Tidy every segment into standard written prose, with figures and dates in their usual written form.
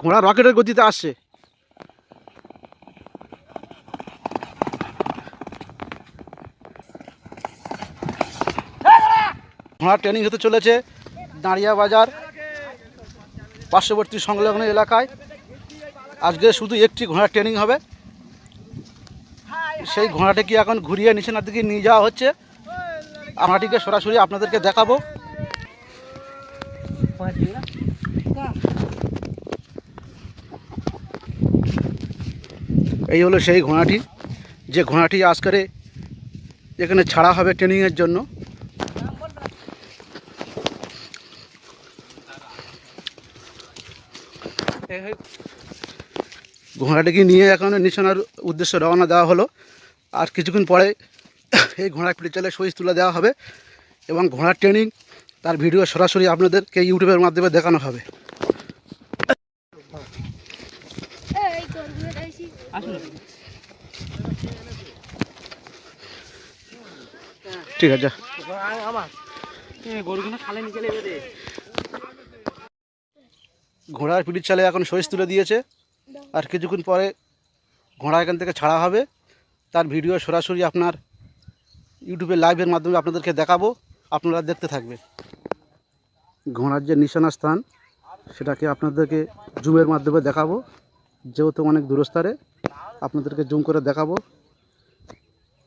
ঘোড়া রকেটের গতিতে আসছে। ঘোড়া ট্রেনিং হতে চলেছে দাঁড়িয়া বাজার পার্শ্ববর্তী সংলগ্ন এলাকায়। আজকে শুধু একটি ঘোড়া ট্রেনিং হবে। সেই ঘোড়াটিকে এখন ঘুরিয়ে নিচের দিকে নিয়ে যাওয়া হচ্ছে। ঘোড়াটিকে সরাসরি আপনাদেরকে দেখাবো। এই হলো সেই ঘোড়াটি, যে ঘোড়াটি আজকের এখানে ছাড়া হবে ট্রেনিংয়ের জন্য। ঘোড়াটিকে নিয়ে এখন নিশানার উদ্দেশ্যে রওনা দেওয়া হলো। আর কিছুক্ষণ পরে এই ঘোড়া পিঠে চলে সুইচ তুলে দেওয়া হবে এবং ঘোড়ার ট্রেনিং তার ভিডিও সরাসরি আপনাদেরকে ইউটিউবের মাধ্যমে দেখানো হবে। ঠিক আছে, ঘোড়ার পিঠির চালে এখন সুইচ তুলে দিয়েছে। আর কিছুক্ষণ পরে ঘোড়া এখান থেকে ছাড়া হবে। তার ভিডিও সরাসরি আপনার ইউটিউবে লাইভের মাধ্যমে আপনাদেরকে দেখাবো, আপনারা দেখতে থাকবেন। ঘোড়ার যে নিশানা স্থান সেটাকে আপনাদেরকে জুমের মাধ্যমে দেখাবো, যেহেতু অনেক দূরস্থারে আপনাদেরকে জুম করে দেখাবো।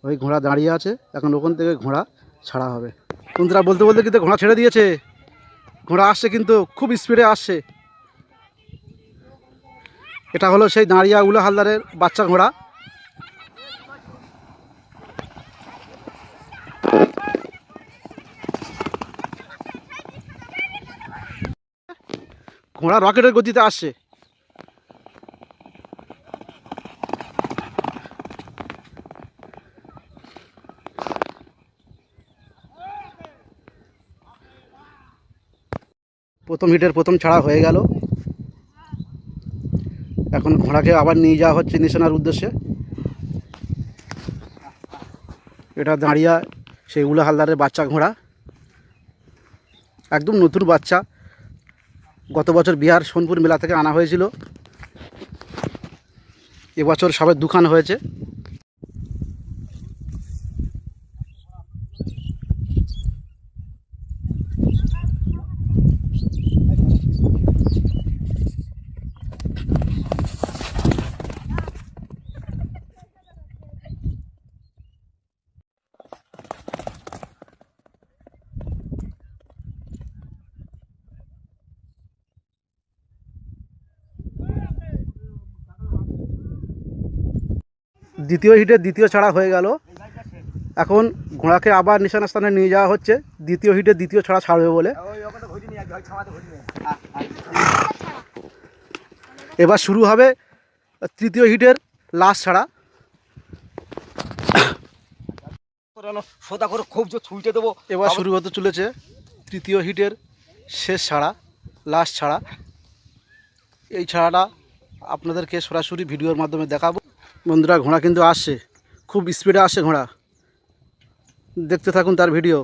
ওই ঘোড়া দাঁড়িয়ে আছে, এখন ওখান থেকে ঘোড়া ছাড়া হবে। বন্ধুরা বলতে বলতে কিন্তু ঘোড়া ছেড়ে দিয়েছে। ঘোড়া আসছে, কিন্তু খুব স্পিডে আসছে। এটা হলো সেই দাঁড়িয়া উলা হালদারের বাচ্চা ঘোড়া। ঘোড়া রকেটের গতিতে আসছে। প্রথম হিটের প্রথম ছাড়া হয়ে গেল। এখন ঘোড়াকে আবার নিয়ে যাওয়া হচ্ছে নিশানার উদ্দেশ্যে। এটা দাঁড়িয়া সেই উলা হালদারের বাচ্চা ঘোড়া, একদম নতুন বাচ্চা। গত বছর বিহার সোনপুর মেলা থেকে আনা হয়েছিল। এবছর সবে দুখান হয়েছে। দ্বিতীয় হিটে দ্বিতীয় ছাড়া হয়ে গেল। এখন ঘোড়াকে আবার নিশানা স্থানে নিয়ে যাওয়া হচ্ছে দ্বিতীয় হিটে দ্বিতীয় ছাড়া ছাড়বে বলে। এবার শুরু হবে তৃতীয় হিটের লাস্ট ছাড়া। এবার শুরু হতে চলেছে তৃতীয় হিটের শেষ ছাড়া, লাস্ট ছাড়া। এই ছাড়াটা আপনাদেরকে সরাসরি ভিডিওর মাধ্যমে দেখাবো। বন্ধুরা ঘোড়া কিন্তু আসছে, খুব স্পিডে আসছে ঘোড়া। দেখতে থাকুন তার ভিডিও।